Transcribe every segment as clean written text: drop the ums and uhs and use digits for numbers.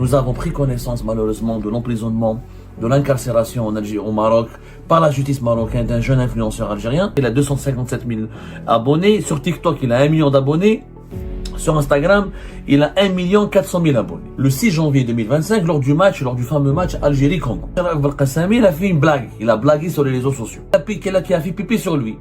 Nous avons pris connaissance malheureusement de l'emprisonnement, de l'incarcération en Algérie, au Maroc, par la justice marocaine d'un jeune influenceur algérien. Il a 257 000 abonnés. Sur TikTok, il a 1 million d'abonnés. Sur Instagram, il a 1 400 000 abonnés. Le 6 janvier 2025, lors du fameux match Algérie-Congo, Belkacemi, il a fait une blague. Il a blagué sur les réseaux sociaux. Il a fait pipi sur lui.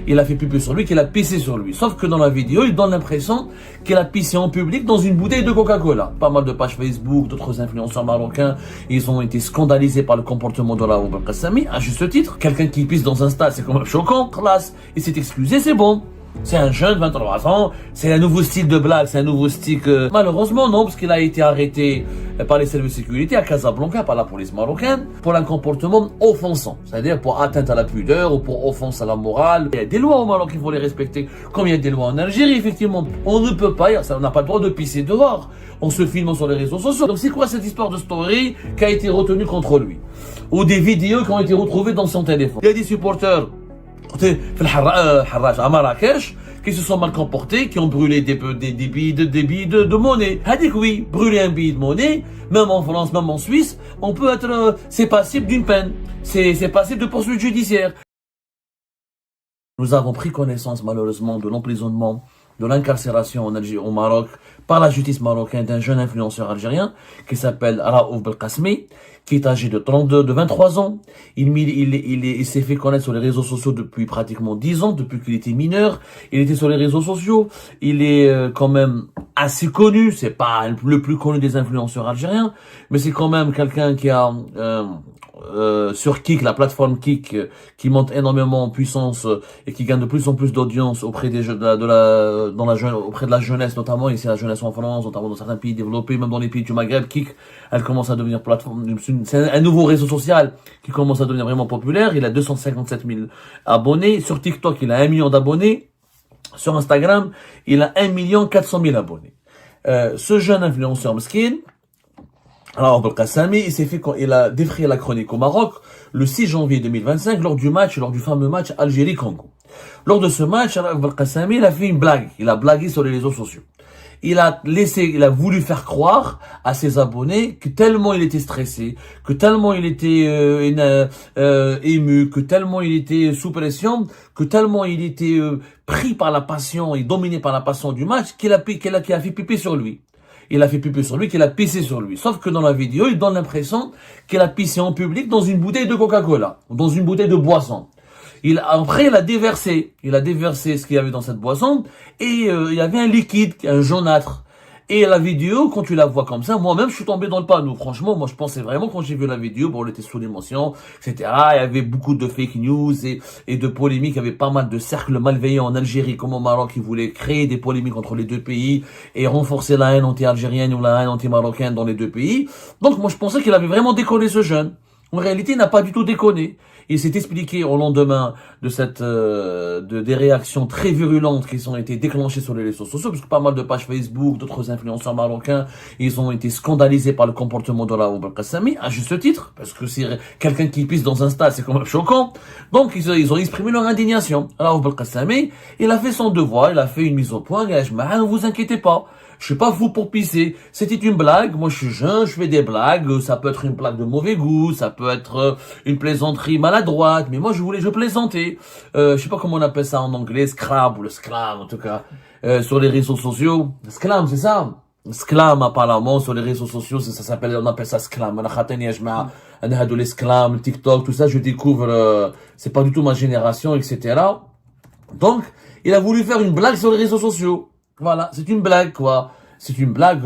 Il a fait pipi sur lui, qu'il a pissé sur lui. Sauf que dans la vidéo, il donne l'impression qu'il a pissé en public dans une bouteille de Coca-Cola. Pas mal de pages Facebook, d'autres influenceurs marocains, ils ont été scandalisés par le comportement de Raouf Belkacemi, à juste titre. Quelqu'un qui pisse dans un stade, c'est quand même choquant, classe. Il s'est excusé, c'est bon. C'est un jeune, 23 ans, c'est un nouveau style de blague, c'est un nouveau style que... Malheureusement, non, parce qu'il a été arrêté par les services de sécurité à Casablanca, par la police marocaine, pour un comportement offensant, c'est-à-dire pour atteinte à la pudeur ou pour offense à la morale. Il y a des lois au Maroc, il faut les respecter, comme il y a des lois en Algérie, effectivement. On ne peut pas, on n'a pas le droit de pisser dehors, en se filmant sur les réseaux sociaux. Donc c'est quoi cette histoire de story qui a été retenue contre lui? Ou des vidéos qui ont été retrouvées dans son téléphone? Il y a des supporters à Marrakech, qui se sont mal comportés, qui ont brûlé des billes de monnaie. Hadik oui, brûler un billet de monnaie, même en France, même en Suisse, on peut être, c'est passible d'une peine. C'est passible de poursuite judiciaire. Nous avons pris connaissance malheureusement de l'emprisonnement, de l'incarcération en Algérie, au Maroc, par la justice marocaine d'un jeune influenceur algérien qui s'appelle Raouf Belkacemi, qui est âgé de 23 ans. Il s'est fait connaître sur les réseaux sociaux depuis pratiquement 10 ans, depuis qu'il était mineur. Il était sur les réseaux sociaux. Il est quand même assez connu. C'est pas le plus connu des influenceurs algériens, mais c'est quand même quelqu'un qui a sur Kik, la plateforme Kik, qui monte énormément en puissance et qui gagne de plus en plus d'audience auprès des auprès de la jeunesse, notamment ici la jeunesse en France, notamment dans certains pays développés, même dans les pays du Maghreb. Kik, elle commence à devenir plateforme, c'est un nouveau réseau social qui commence à devenir vraiment populaire. Il a 257 000 abonnés. Sur TikTok, il a 1 million d'abonnés. Sur Instagram, il a 1 400 000 abonnés. Ce jeune influenceur mesquine, alors, Belkacemi, il a défrayé la chronique au Maroc le 6 janvier 2025 lors du fameux match Algérie-Congo. Lors de ce match, Belkacemi, il a fait une blague. Il a blagué sur les réseaux sociaux. Il a voulu faire croire à ses abonnés que tellement il était stressé, que tellement il était ému, que tellement il était sous pression, que tellement il était pris par la passion et dominé par la passion du match qu'il a fait pipi sur lui. Il a fait pipi sur lui, qu'il a pissé sur lui. Sauf que dans la vidéo, il donne l'impression qu'il a pissé en public dans une bouteille de Coca-Cola, dans une bouteille de boisson. Après, il a déversé ce qu'il y avait dans cette boisson, et il y avait un liquide, un jaunâtre. Et la vidéo, quand tu la vois comme ça, moi-même, je suis tombé dans le panneau. Franchement, moi, je pensais vraiment, quand j'ai vu la vidéo, bon, on était sous l'émotion, etc. Il y avait beaucoup de fake news et de polémiques. Il y avait pas mal de cercles malveillants en Algérie comme au Maroc qui voulaient créer des polémiques entre les deux pays et renforcer la haine anti-algérienne ou la haine anti-marocaine dans les deux pays. Donc, moi, je pensais qu'il avait vraiment déconné, ce jeune. En réalité, il n'a pas du tout déconné. Il s'est expliqué au lendemain de des réactions très virulentes qui ont été déclenchées sur les réseaux sociaux, parce que pas mal de pages Facebook, d'autres influenceurs marocains, ils ont été scandalisés par le comportement de Raouf Belkacemi, à juste titre, parce que c'est quelqu'un qui pisse dans un stade, c'est quand même choquant. Donc, ils ont exprimé leur indignation. Raouf Belkacemi, il a fait son devoir, il a fait une mise au point, ne vous inquiétez pas. Je suis pas fou pour pisser. C'était une blague. Moi, je suis jeune, je fais des blagues. Ça peut être une blague de mauvais goût. Ça peut être une plaisanterie maladroite. Mais moi, je plaisantais. Je sais pas comment on appelle ça en anglais. Scrab ou le sclam, en tout cas. Sur les réseaux sociaux. Sclam, c'est ça? Sclam, apparemment, sur les réseaux sociaux, on appelle ça sclam. Les sclam, TikTok, tout ça, je découvre, c'est pas du tout ma génération, etc. Donc, il a voulu faire une blague sur les réseaux sociaux. Voilà, c'est une blague, quoi. C'est une blague,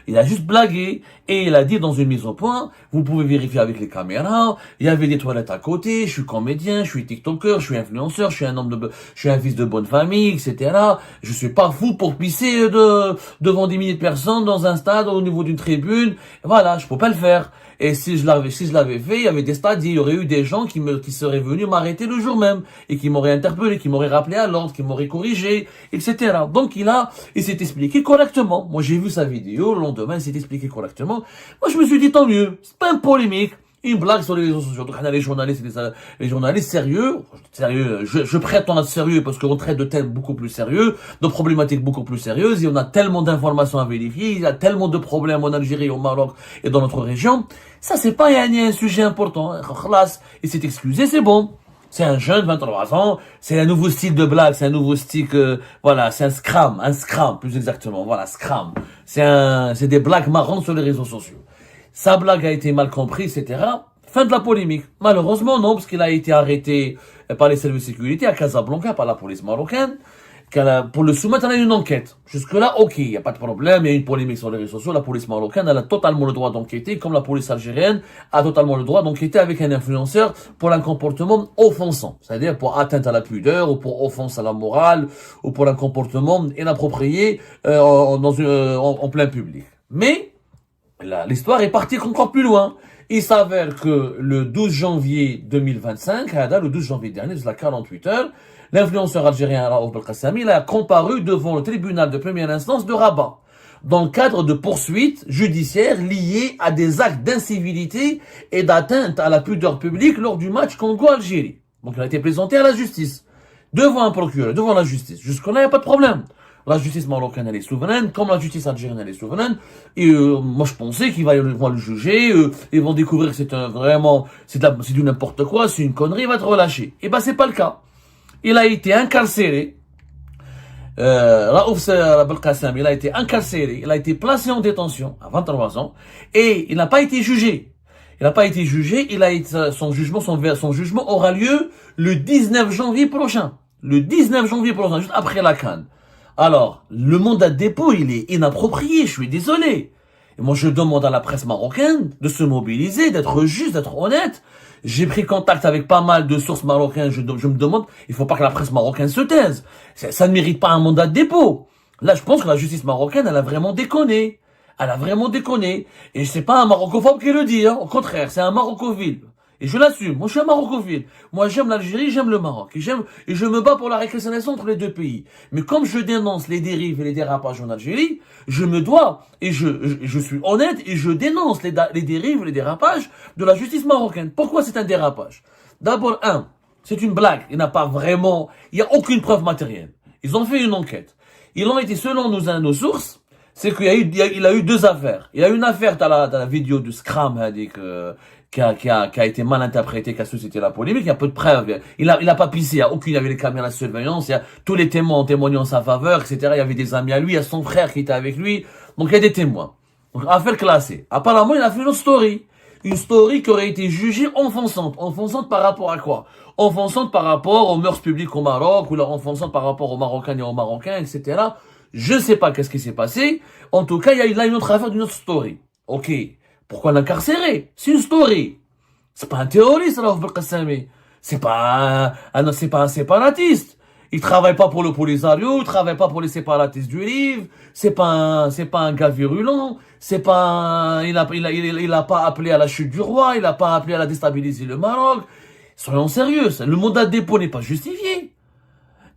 il a juste blagué, et il a dit dans une mise au point, vous pouvez vérifier avec les caméras, il y avait des toilettes à côté, je suis comédien, je suis tiktoker, je suis influenceur, je suis un fils de bonne famille, etc. Je suis pas fou pour pisser devant des milliers de personnes dans un stade, au niveau d'une tribune. Voilà, je peux pas le faire. Et si je l'avais fait, il y avait des stades, il y aurait eu des gens qui seraient venus m'arrêter le jour même, et qui m'auraient interpellé, qui m'auraient rappelé à l'ordre, qui m'auraient corrigé, etc. Donc il s'est expliqué correctement. Moi j'ai vu sa vidéo, le lendemain il s'est expliqué correctement. Moi je me suis dit tant mieux, c'est pas une polémique. Une blague sur les réseaux sociaux. Donc, on a les journalistes sérieux, je prétends être sérieux parce qu'on traite de thèmes beaucoup plus sérieux, de problématiques beaucoup plus sérieuses, et on a tellement d'informations à vérifier, il y a tellement de problèmes en Algérie, au Maroc et dans notre région. Ça, c'est pas un sujet important. Khlas, il s'est excusé, c'est bon. C'est un jeune, 23 ans, c'est un nouveau style de blague, c'est un nouveau style, voilà, c'est un scram, plus exactement, voilà, scram. C'est des blagues marrantes sur les réseaux sociaux. Sa blague a été mal comprise, etc. Fin de la polémique. Malheureusement, non, parce qu'il a été arrêté par les services de sécurité à Casablanca, par la police marocaine, pour le soumettre à une enquête. Jusque-là, ok, il n'y a pas de problème, il y a une polémique sur les réseaux sociaux, la police marocaine, elle a totalement le droit d'enquêter, comme la police algérienne a totalement le droit d'enquêter avec un influenceur pour un comportement offensant, c'est-à-dire pour atteinte à la pudeur, ou pour offense à la morale, ou pour un comportement inapproprié en plein public. Mais, l'histoire est partie encore plus loin. Il s'avère que le 12 janvier 2025, le 12 janvier dernier, c'est la 48 heures, l'influenceur algérien Raouf Belkacemi a comparu devant le tribunal de première instance de Rabat, dans le cadre de poursuites judiciaires liées à des actes d'incivilité et d'atteinte à la pudeur publique lors du match Congo-Algérie. Donc il a été présenté à la justice, devant un procureur, devant la justice. Jusque-là, il n'y a pas de problème. La justice marocaine, elle est souveraine, comme la justice algérienne, elle est souveraine. Et moi, je pensais qu'ils vont le juger, ils vont découvrir que c'est du n'importe quoi, c'est une connerie, il va être relâché. Et ben, c'est pas le cas. Il a été incarcéré. Raouf Belkacemi, il a été incarcéré, il a été placé en détention à 23 ans, et il n'a pas été jugé. Il n'a pas été jugé, son jugement aura lieu le 19 janvier prochain. Le 19 janvier prochain, juste après la CAN. Alors, le mandat de dépôt, il est inapproprié, je suis désolé. Et moi, je demande à la presse marocaine de se mobiliser, d'être juste, d'être honnête. J'ai pris contact avec pas mal de sources marocaines, je me demande, il faut pas que la presse marocaine se taise. Ça ne mérite pas un mandat de dépôt. Là, je pense que la justice marocaine, elle a vraiment déconné. Elle a vraiment déconné. Et c'est pas un marocophobe qui le dit, hein. Au contraire, c'est un marocophile. Et je l'assume. Moi, je suis un marocophile. Moi, j'aime l'Algérie, j'aime le Maroc. Et je me bats pour la réconciliation entre les deux pays. Mais comme je dénonce les dérives et les dérapages en Algérie, je me dois, et je suis honnête, et je dénonce les dérives et les dérapages de la justice marocaine. Pourquoi c'est un dérapage? D'abord, c'est une blague. Il n'y a aucune preuve matérielle. Ils ont fait une enquête. Ils ont été, selon nos sources, c'est qu'il a eu deux affaires. Il y a une affaire dans la vidéo de Scram, qui a été mal interprété, qui a suscité la polémique. Il y a peu de preuves. Il a pas pissé. Il y avait les caméras de surveillance. Tous les témoins ont témoigné en sa faveur, etc. Il y avait des amis à lui. Il y a son frère qui était avec lui. Donc, il y a des témoins. Donc, affaire classée. Apparemment, il a fait une story. Une story qui aurait été jugée offensante. Offensante par rapport à quoi? Offensante par rapport aux mœurs publiques au Maroc, ou offensante par rapport aux Marocains et aux Marocains, etc. Je sais pas qu'est-ce qui s'est passé. En tout cas, il y a là une autre affaire d'une autre story. Ok. Pourquoi l'incarcérer? C'est une story. C'est pas un terroriste, Raouf Belkacemi. C'est pas un séparatiste. Il travaille pas pour le Polisario, il travaille pas pour les séparatistes du Rive. C'est pas un gars virulent. Il a pas appelé à la chute du roi, il a pas appelé à la déstabiliser le Maroc. Soyons sérieux, le mandat de dépôt n'est pas justifié.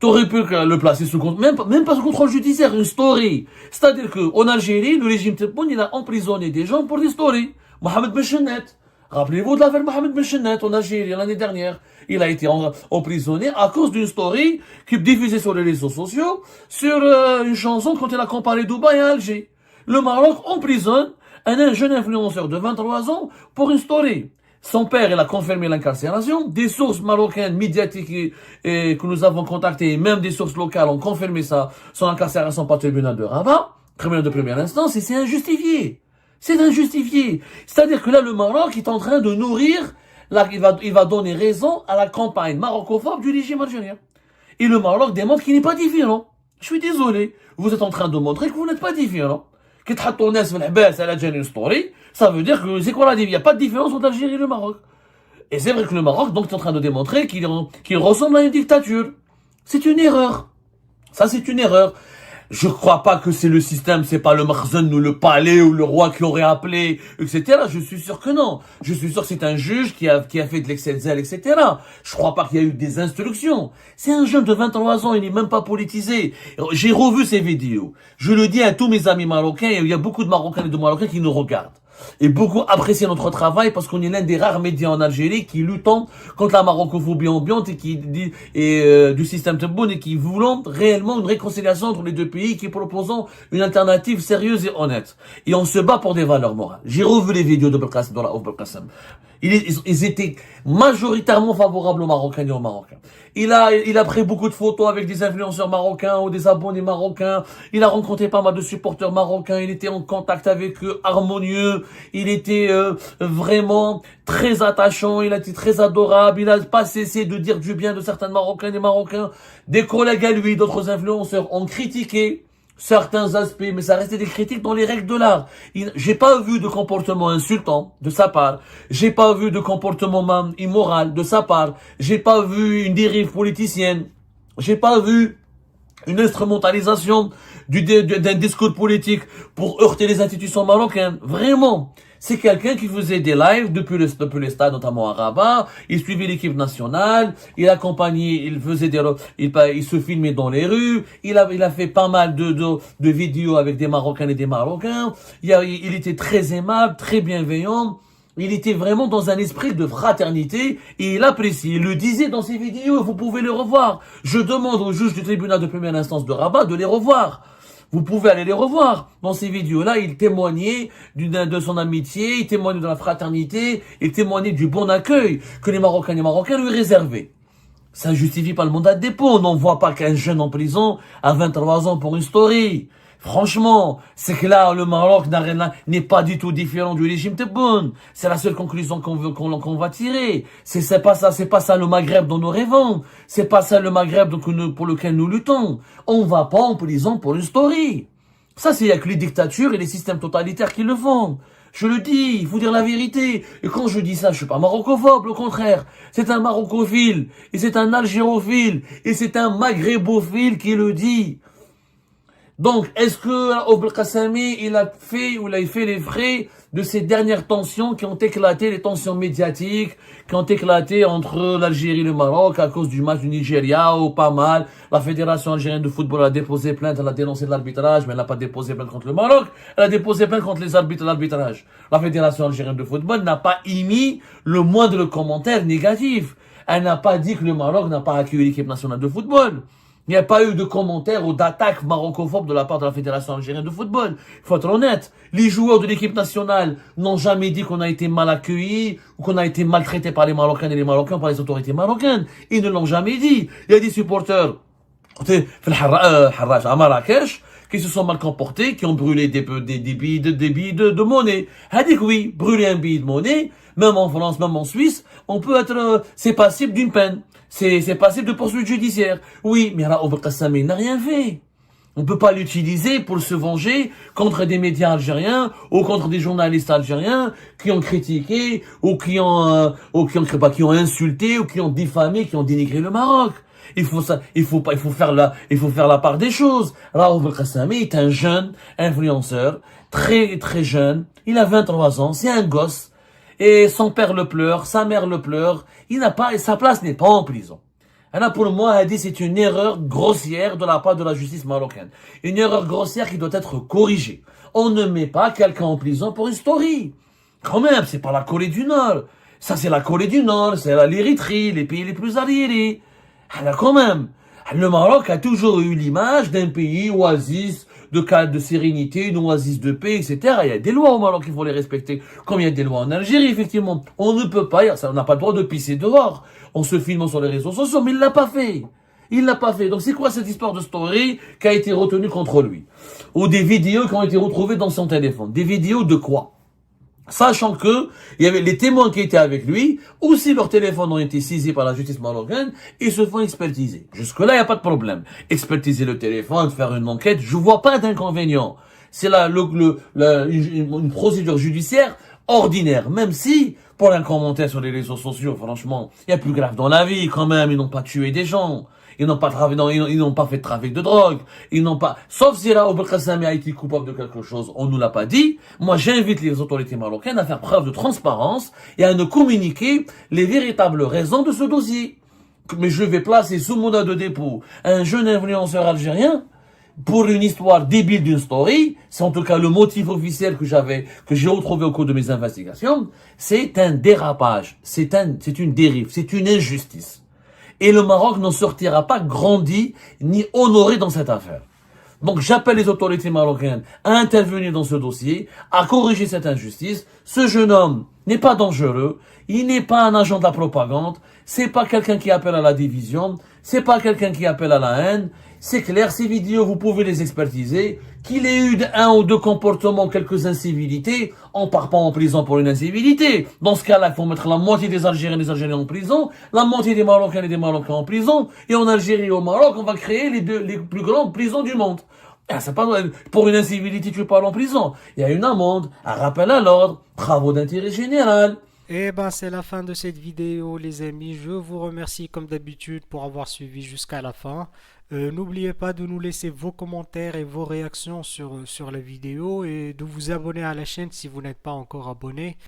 T'aurais pu le placer sous contrôle, même pas sous contrôle judiciaire, une story. C'est-à-dire qu'en Algérie, le régime Tebboune, il a emprisonné des gens pour des stories. Mohamed Benchenet. Rappelez-vous de l'affaire Mohamed Benchenet en Algérie l'année dernière. Il a été emprisonné à cause d'une story qui diffusait sur les réseaux sociaux sur une chanson quand il a comparé Dubaï à Alger. Le Maroc emprisonne un jeune influenceur de 23 ans pour une story. Son père, il a confirmé l'incarcération. Des sources marocaines médiatiques que nous avons contactées, même des sources locales, ont confirmé son incarcération par le tribunal de Rabat, tribunal de première instance, et c'est injustifié. C'est injustifié. C'est-à-dire que là, le Maroc est en train de nourrir, il va donner raison à la campagne marocophobe du régime algérien. Et le Maroc démontre qu'il n'est pas différent. Je suis désolé. Vous êtes en train de montrer que vous n'êtes pas différent. Ça veut dire que c'est quoi la différence? Il n'y a pas de différence entre l'Algérie et le Maroc. Et c'est vrai que le Maroc, donc, est en train de démontrer qu'il ressemble à une dictature. C'est une erreur. Ça, c'est une erreur. Je crois pas que c'est le système, c'est pas le Makhzen ou le palais ou le roi qui aurait appelé, etc. Je suis sûr que non. Je suis sûr que c'est un juge qui a fait de l'excès de zèle, etc. Je crois pas qu'il y a eu des instructions. C'est un jeune de 23 ans, il n'est même pas politisé. J'ai revu ces vidéos. Je le dis à tous mes amis marocains, et il y a beaucoup de Marocains et de Marocains qui nous regardent. Et beaucoup apprécient notre travail parce qu'on est l'un des rares médias en Algérie qui luttent contre la marocophobie ambiante et du système Tebboune et qui voulons réellement une réconciliation entre les deux pays, qui proposons une alternative sérieuse et honnête. Et on se bat pour des valeurs morales. J'ai revu les vidéos de Belkacem, de Raouf Belkacem. Ils étaient majoritairement favorables aux Marocains et aux Marocains. Il a pris beaucoup de photos avec des influenceurs marocains ou des abonnés marocains. Il a rencontré pas mal de supporters marocains. Il était en contact avec eux, harmonieux. Il était vraiment très attachant. Il a été très adorable. Il n'a pas cessé de dire du bien de certains Marocains et des Marocains. Des collègues à lui, d'autres influenceurs ont critiqué certains aspects, mais ça restait des critiques dans les règles de l'art. J'ai pas vu de comportement insultant de sa part. J'ai pas vu de comportement immoral de sa part. J'ai pas vu une dérive politicienne. J'ai pas vu une instrumentalisation d'un discours politique pour heurter les institutions marocaines. Vraiment. C'est quelqu'un qui faisait des lives depuis le stade, notamment à Rabat. Il suivait l'équipe nationale. Il accompagnait, il se filmait dans les rues. Il a fait pas mal de vidéos avec des Marocains et des Marocains. Il était très aimable, très bienveillant. Il était vraiment dans un esprit de fraternité et il apprécie. Il le disait dans ses vidéos, vous pouvez les revoir. Je demande au juge du tribunal de première instance de Rabat de les revoir. Vous pouvez aller les revoir. Dans ces vidéos-là, il témoignait de son amitié, il témoignait de la fraternité, il témoignait du bon accueil que les Marocains et les Marocains lui réservaient. Ça ne justifie pas le mandat de dépôt. On n'envoie pas qu'un jeune en prison à 23 ans pour une story. Franchement, c'est que là, le Maroc n'est pas du tout différent du régime Tebboune. C'est la seule conclusion qu'on va tirer. C'est pas ça le Maghreb dont nous rêvons. C'est pas ça le Maghreb pour lequel nous luttons. On va pas en prison pour une story. Ça, c'est avec les dictatures et les systèmes totalitaires qui le font. Je le dis, il faut dire la vérité. Et quand je dis ça, je suis pas maroccophobe, au contraire. C'est un marocophile, et c'est un algérophile, et c'est un maghrébophile qui le dit. Donc, est-ce que Raouf Belkacemi, il a fait les frais de ces dernières tensions qui ont éclaté, les tensions médiatiques, qui ont éclaté entre l'Algérie et le Maroc à cause du match du Nigeria, ou pas mal. La Fédération algérienne de football a déposé plainte, elle a dénoncé l'arbitrage, mais elle n'a pas déposé plainte contre le Maroc. Elle a déposé plainte contre les arbitres de l'arbitrage. La Fédération algérienne de football n'a pas émis le moindre commentaire négatif. Elle n'a pas dit que le Maroc n'a pas accueilli l'équipe nationale de football. Il n'y a pas eu de commentaires ou d'attaques marocophobes de la part de la Fédération algérienne de football. Il faut être honnête. Les joueurs de l'équipe nationale n'ont jamais dit qu'on a été mal accueillis ou qu'on a été maltraités par les Marocains et les Marocains par les autorités marocaines. Ils ne l'ont jamais dit. Il y a des supporters à Marrakech qui se sont mal comportés, qui ont brûlé des billes de monnaie. Elle dit que oui, brûler un billet de monnaie, même en France, même en Suisse, on peut être, c'est passible d'une peine. C'est passible de poursuite judiciaire. Oui, mais Raouf Belkacemi n'a rien fait. On peut pas l'utiliser pour se venger contre des médias algériens ou contre des journalistes algériens qui ont critiqué ou qui ont insulté ou qui ont diffamé, qui ont dénigré le Maroc. Il faut faire la part des choses. Raouf Belkacemi est un jeune influenceur, très, très jeune. Il a 23 ans, c'est un gosse. Et son père le pleure, sa mère le pleure. Sa place n'est pas en prison. Et là, pour moi, elle dit, c'est une erreur grossière de la part de la justice marocaine. Une erreur grossière qui doit être corrigée. On ne met pas quelqu'un en prison pour une story. Quand même, c'est pas la Corée du Nord. Ça, c'est la Corée du Nord, c'est l'Érythrée, les pays les plus arriérés. Alors, quand même, le Maroc a toujours eu l'image d'un pays oasis, de sérénité, une oasis de paix, etc. Il y a des lois au Maroc, il faut les respecter. Comme il y a des lois en Algérie, effectivement. On ne peut pas, on n'a pas le droit de pisser dehors. On se filme sur les réseaux sociaux, mais il l'a pas fait. Il l'a pas fait. Donc c'est quoi cette histoire de story qui a été retenue contre lui? Ou des vidéos qui ont été retrouvées dans son téléphone. Des vidéos de quoi? Sachant que il y avait les témoins qui étaient avec lui, aussi leurs téléphones ont été saisis par la justice marocaine et se font expertiser. Jusque-là, il n'y a pas de problème. Expertiser le téléphone, faire une enquête, je vois pas d'inconvénient. C'est une procédure judiciaire ordinaire, même si, pour un commentaire sur les réseaux sociaux, franchement, il y a plus grave dans la vie quand même, ils n'ont pas tué des gens. Ils n'ont pas fait de trafic de drogue. Sauf si Raouf Belkacemi a été coupable de quelque chose, on nous l'a pas dit. Moi, j'invite les autorités marocaines à faire preuve de transparence et à nous communiquer les véritables raisons de ce dossier. Mais je vais placer sous mandat de dépôt un jeune influenceur algérien pour une histoire débile d'une story, c'est en tout cas le motif officiel que j'ai retrouvé au cours de mes investigations, c'est un dérapage, c'est une dérive, c'est une injustice. Et le Maroc n'en sortira pas grandi ni honoré dans cette affaire. Donc j'appelle les autorités marocaines à intervenir dans ce dossier, à corriger cette injustice. Ce jeune homme n'est pas dangereux, il n'est pas un agent de la propagande, c'est pas quelqu'un qui appelle à la division, c'est pas quelqu'un qui appelle à la haine. C'est clair, ces vidéos, vous pouvez les expertiser. Qu'il ait eu un ou deux comportements, quelques incivilités, on part pas en prison pour une incivilité. Dans ce cas-là, il faut mettre la moitié des Algériens et des Algériens en prison, la moitié des Marocains et des Marocains en prison, et en Algérie et au Maroc, on va créer les plus grandes prisons du monde. Ah, c'est pas, pour une incivilité, tu parles en prison. Il y a une amende, un rappel à l'ordre, travaux d'intérêt général. Et ben c'est la fin de cette vidéo les amis, je vous remercie comme d'habitude pour avoir suivi jusqu'à la fin. N'oubliez pas de nous laisser vos commentaires et vos réactions sur la vidéo et de vous abonner à la chaîne si vous n'êtes pas encore abonné.